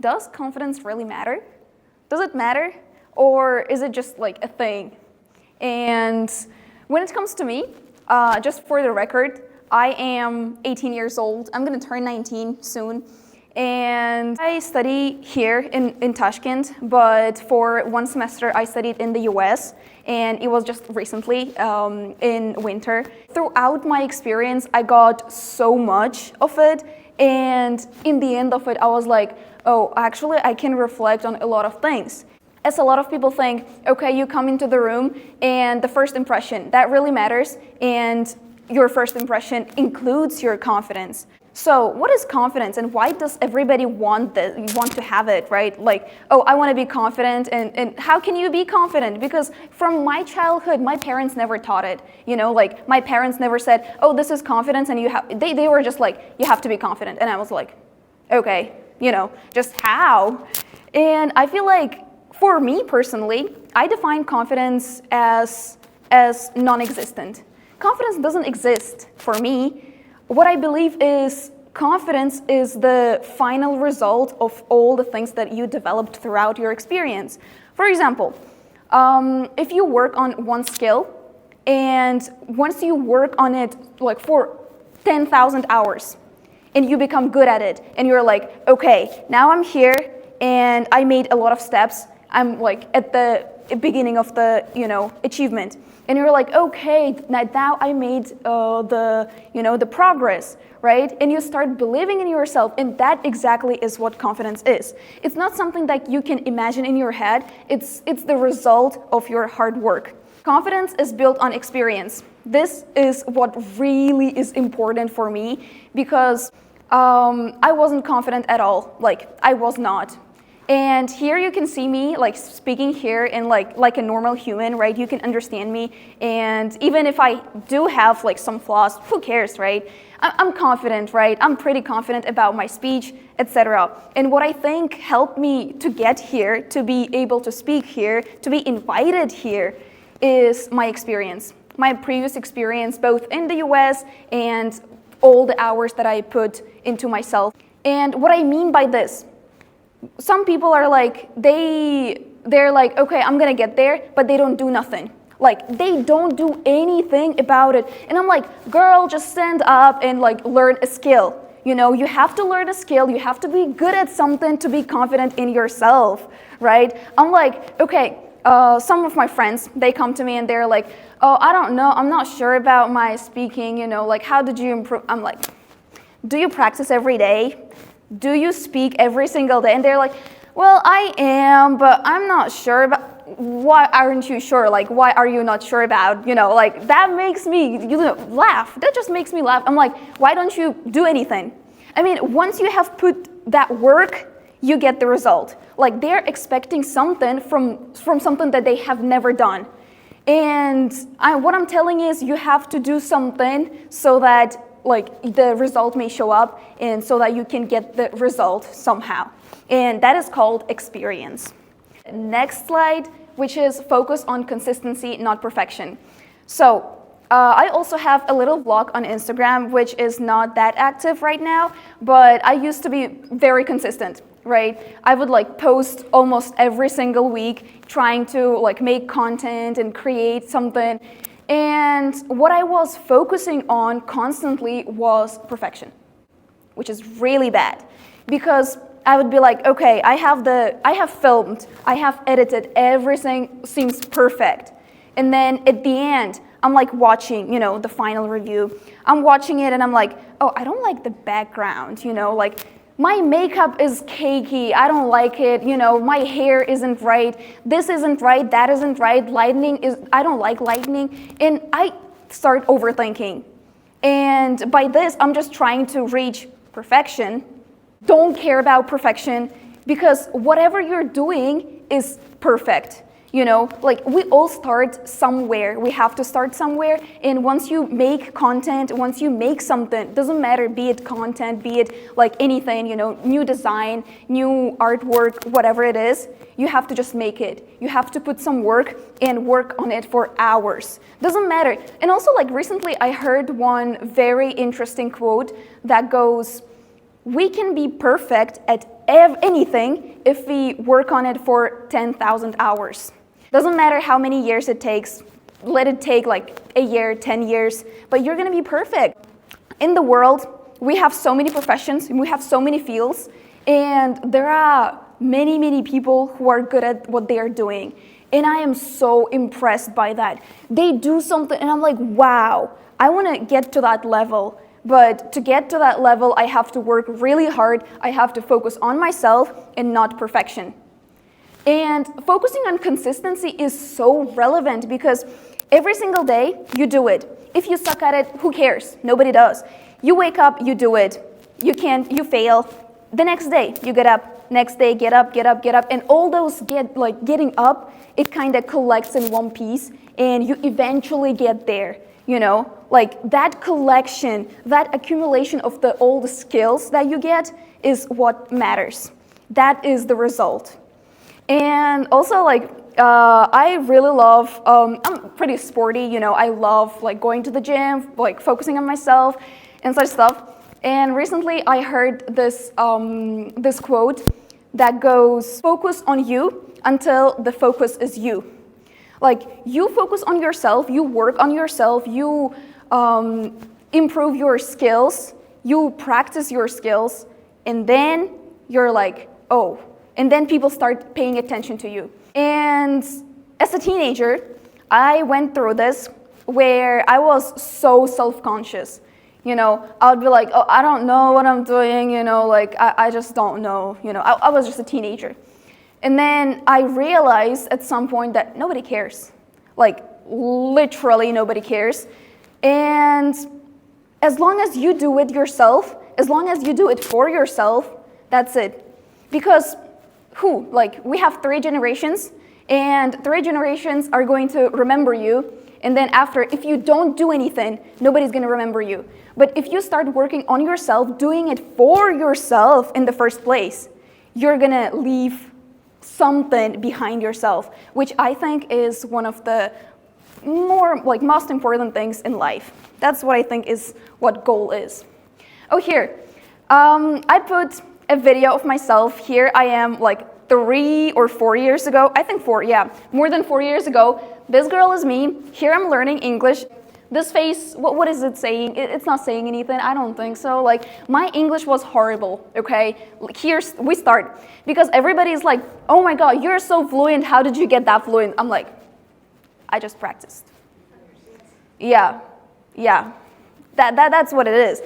does confidence really matter? Does it matter? Or is it just like a thing? And when it comes to me, just for the record, I am 18 years old. I'm gonna turn 19 soon. And I study here in Tashkent, but for one semester I studied in the US, and it was just recently in winter. Throughout my experience, I got so much of it, and in the end of it, I was like, oh, actually I can reflect on a lot of things. As a lot of people think, okay, you come into the room and the first impression, that really matters, and your first impression includes your confidence. So what is confidence, and why does everybody want to have it, right? Like, oh, I want to be confident, and how can you be confident? Because from my childhood, my parents never taught it. You know, like my parents never said, oh, this is confidence, and they were just like, you have to be confident. And I was like, okay, just how? And I feel like for me personally, I define confidence as non-existent. Confidence doesn't exist for me. What I believe is confidence is the final result of all the things that you developed throughout your experience. For example, if you work on one skill, and once you work on it like for 10,000 hours, and you become good at it, and you're like, okay, now I'm here, and I made a lot of steps. I'm like at the beginning of the achievement. And you're like, okay, now I made the progress, right? And you start believing in yourself, and that exactly is what confidence is. It's not something that you can imagine in your head. It's the result of your hard work. Confidence is built on experience. This is what really is important for me, because I wasn't confident at all. Like, I was not. And here you can see me like speaking here in like a normal human, right? You can understand me, and even if I do have like some flaws, who cares, right? I'm confident, right? I'm pretty confident about my speech, etc. And what I think helped me to get here, to be able to speak here, to be invited here, is my experience. My previous experience, both in the US and all the hours that I put into myself. And what I mean by this, some people are like, they're like, okay, I'm gonna get there, but they don't do nothing. Like, they don't do anything about it. And I'm like, girl, just stand up and like learn a skill. You have to learn a skill, you have to be good at something to be confident in yourself, right? I'm like, okay, some of my friends, they come to me and they're like, oh, I don't know, I'm not sure about my speaking, like, how did you improve? I'm like, do you practice every day? Do you speak every single day? And they're like, well, I am, but I'm not sure about. Why aren't you sure? Like, why are you not sure about? Like, that makes me laugh. That just makes me laugh. I'm like, why don't you do anything? I mean, once you have put that work, you get the result. Like, they're expecting something from something that they have never done. And what I'm telling is, you have to do something so that like the result may show up, and so that you can get the result somehow. And that is called experience. Next slide, which is focus on consistency, not perfection. So I also have a little vlog on Instagram, which is not that active right now, but I used to be very consistent, right? I would like post almost every single week, trying to like make content and create something. And what I was focusing on constantly was perfection, which is really bad, because I would be like, okay, I have filmed, I have edited, everything seems perfect. And then at the end, I'm like watching, the final review. I'm watching it and I'm like, oh, I don't like the background, like my makeup is cakey, I don't like it, my hair isn't right, this isn't right, that isn't right, I don't like lightning, and I start overthinking. And by this, I'm just trying to reach perfection. Don't care about perfection, because whatever you're doing is perfect. Like, we all start somewhere. We have to start somewhere. And once you make content, once you make something, doesn't matter, be it content, be it like anything, new design, new artwork, whatever it is, you have to just make it. You have to put some work and work on it for hours. Doesn't matter. And also, like, recently I heard one very interesting quote that goes, we can be perfect at anything if we work on it for 10,000 hours. Doesn't matter how many years it takes. Let it take like a year, 10 years, but you're gonna be perfect. In the world, we have so many professions, we have so many fields, and there are many people who are good at what they are doing. And I am so impressed by that. They do something and I'm like, wow, I wanna get to that level. But to get to that level, I have to work really hard. I have to focus on myself and not perfection. And focusing on consistency is so relevant because every single day you do it. If you suck at it, who cares? Nobody does. You wake up, you do it. You can't, you fail. The next day, you get up. Next day, get up. And all those getting up, it kind of collects in one piece and you eventually get there. You know, like that collection, that accumulation of all the skills that you get is what matters. That is the result. And also I really love, I'm pretty sporty, you know, I love like going to the gym, like focusing on myself and such stuff. And recently I heard this quote that goes, focus on you until the focus is you. Like you focus on yourself, you work on yourself, you improve your skills, you practice your skills, and then you're like, oh, and then people start paying attention to you. And as a teenager, I went through this where I was so self-conscious. You know, I would be like, oh, I don't know what I'm doing, you know, like I just don't know, you know, I was just a teenager. And then I realized at some point that nobody cares. Like, literally nobody cares. And as long as you do it yourself, as long as you do it for yourself, that's it. Because who? Like, we have 3 generations, and 3 generations are going to remember you. And then after, if you don't do anything, nobody's going to remember you. But if you start working on yourself, doing it for yourself in the first place, you're going to leave something behind yourself, which I think is one of the most important things in life. That's what I think is what goal is. Oh, here, I put a video of myself. Here I am like 3 or 4 years ago. I think 4, yeah, more than 4 years ago. This girl is me. Here I'm learning English. This face, what is it saying? It's not saying anything, I don't think so. Like, my English was horrible, okay? Here we start. Because everybody's like, oh my God, you're so fluent, how did you get that fluent? I'm like, I just practiced. Yeah, that's what it is.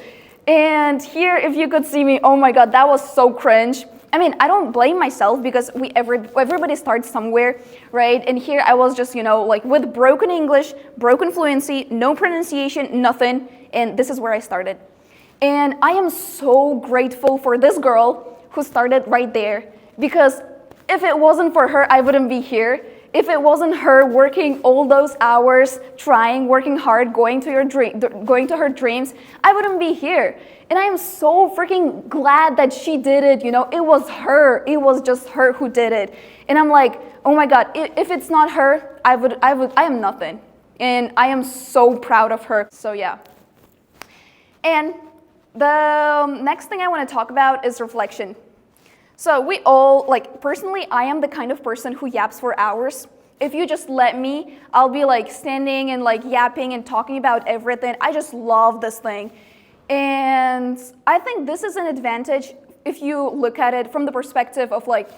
And here, if you could see me, oh my God, that was so cringe. I mean, I don't blame myself because everybody starts somewhere, right? And here I was just, you know, like with broken English, broken fluency, no pronunciation, nothing. And this is where I started. And I am so grateful for this girl who started right there. Because if it wasn't for her, I wouldn't be here. If it wasn't her working all those hours, trying, working hard, going to her dreams, I wouldn't be here. And I am so freaking glad that she did it, you know, it was her, it was just her who did it. And I'm like, oh my God, if it's not her, I am nothing. And I am so proud of her, so yeah. And the next thing I want to talk about is reflection. So we all, like, personally, I am the kind of person who yaps for hours. If you just let me, I'll be like standing and like yapping and talking about everything. I just love this thing. And I think this is an advantage if you look at it from the perspective of like,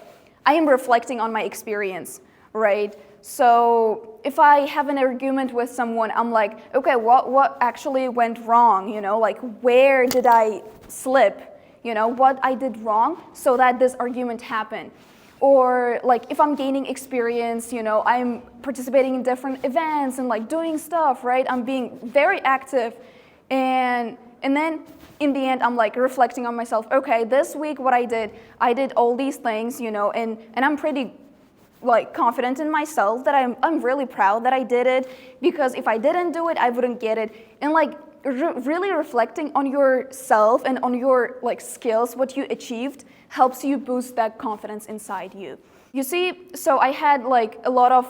I am reflecting on my experience, right? So if I have an argument with someone, I'm like, okay, what actually went wrong? You know, like where did I slip? You know, what I did wrong so that this argument happened. Or like if I'm gaining experience, you know, I'm participating in different events and like doing stuff, right? I'm being very active. And then in the end, I'm like reflecting on myself. Okay, this week what I did all these things, you know, and I'm pretty like confident in myself that I'm really proud that I did it, because if I didn't do it, I wouldn't get it. And like really reflecting on yourself and on your like skills, what you achieved, helps you boost that confidence inside you. You see, so I had like a lot of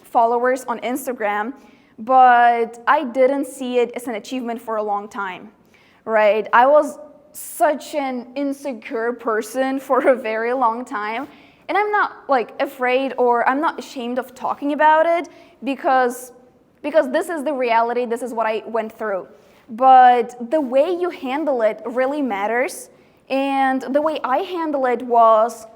followers on Instagram, but I didn't see it as an achievement for a long time, right? I was such an insecure person for a very long time. And I'm not like afraid or I'm not ashamed of talking about it because this is the reality, this is what I went through. But the way you handle it really matters. And the way I handle it was,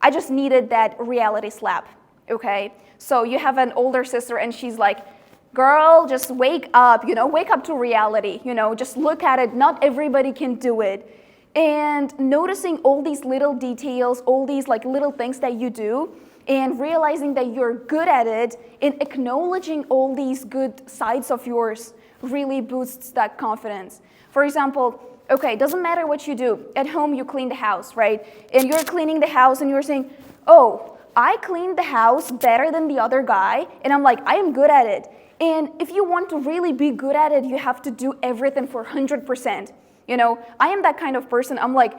I just needed that reality slap, okay? So you have an older sister and she's like, girl, just wake up, wake up to reality, just look at it. Not everybody can do it. And noticing all these little details, all these like little things that you do, and realizing that you're good at it, and acknowledging all these good sides of yours really boosts that confidence. For example, okay, doesn't matter what you do. At home, you clean the house, right? And you're cleaning the house and you're saying, oh, I cleaned the house better than the other guy, and I'm like, I am good at it. And if you want to really be good at it, you have to do everything for 100%. I am that kind of person. I'm like,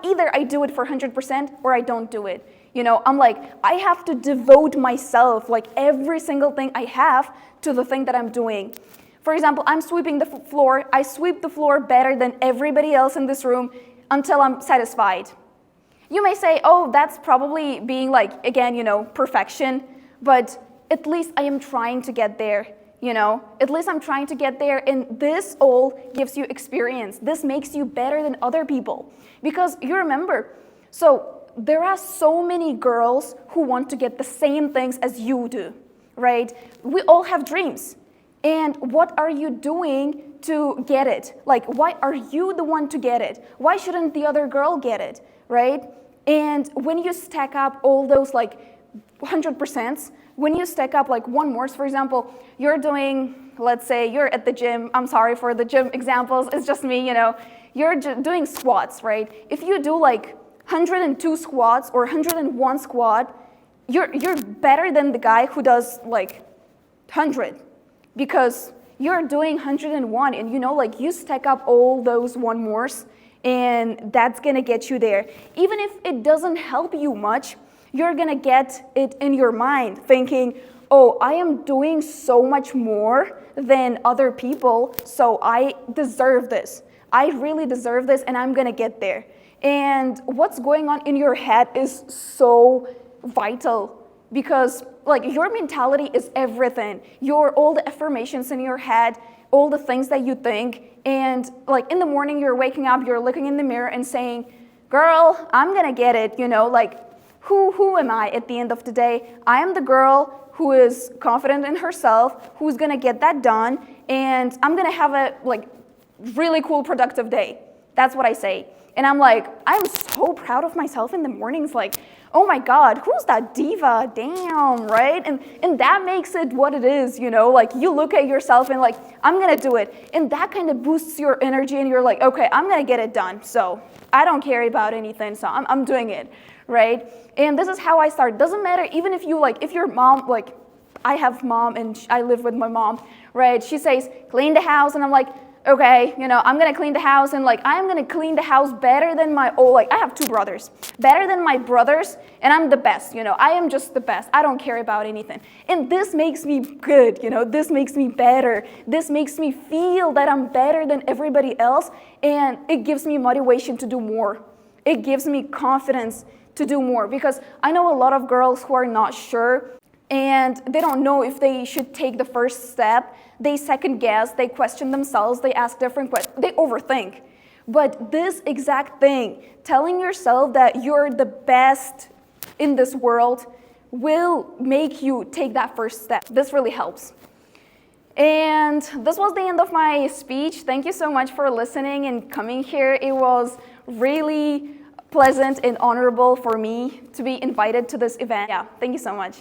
either I do it for 100% or I don't do it. I'm like, I have to devote myself, like every single thing I have, to the thing that I'm doing. For example, I'm sweeping the floor. I sweep the floor better than everybody else in this room until I'm satisfied. You may say, oh, that's probably being like, again, perfection, but at least I am trying to get there. At least I'm trying to get there, and this all gives you experience. This makes you better than other people. Because you remember, so there are so many girls who want to get the same things as you do, right? We all have dreams. And what are you doing to get it? Like, why are you the one to get it? Why shouldn't the other girl get it, right? And when you stack up all those like 100%, when you stack up like one more, for example, you're doing, let's say you're at the gym. I'm sorry for the gym examples. It's just me, You're doing squats, right? If you do like 102 squats or 101 squat, you're better than the guy who does like 100 because you're doing 101 and like you stack up all those one mores and that's gonna get you there. Even if it doesn't help you much, you're gonna get it in your mind thinking, oh, I am doing so much more than other people, so I deserve this. I really deserve this and I'm gonna get there. And what's going on in your head is so vital because like your mentality is everything. All the affirmations in your head, all the things that you think, and like in the morning you're waking up, you're looking in the mirror and saying, girl, I'm gonna get it, like who am I at the end of the day? I am the girl who is confident in herself, who's gonna get that done, and I'm gonna have a like really cool productive day. That's what I say. And I'm like, I'm so proud of myself in the mornings, like, oh my God, who's that diva? Damn, right? And that makes it what it is, like you look at yourself and like, I'm gonna do it. And that kind of boosts your energy and you're like, okay, I'm gonna get it done. So I don't care about anything, so I'm doing it, right? And this is how I start. Doesn't matter, even if you like, if your mom, like I have mom and I live with my mom, right? She says, clean the house. And I'm like, okay, I'm gonna clean the house and like, I'm gonna clean the house better than I have 2 brothers, better than my brothers, and I'm the best, I am just the best. I don't care about anything. And this makes me good, this makes me better. This makes me feel that I'm better than everybody else, and it gives me motivation to do more. It gives me confidence to do more because I know a lot of girls who are not sure and they don't know if they should take the first step. They second guess, they question themselves, they ask different questions, they overthink. But this exact thing, telling yourself that you're the best in this world, will make you take that first step. This really helps. And this was the end of my speech. Thank you so much for listening and coming here. It was really pleasant and honorable for me to be invited to this event. Yeah, thank you so much.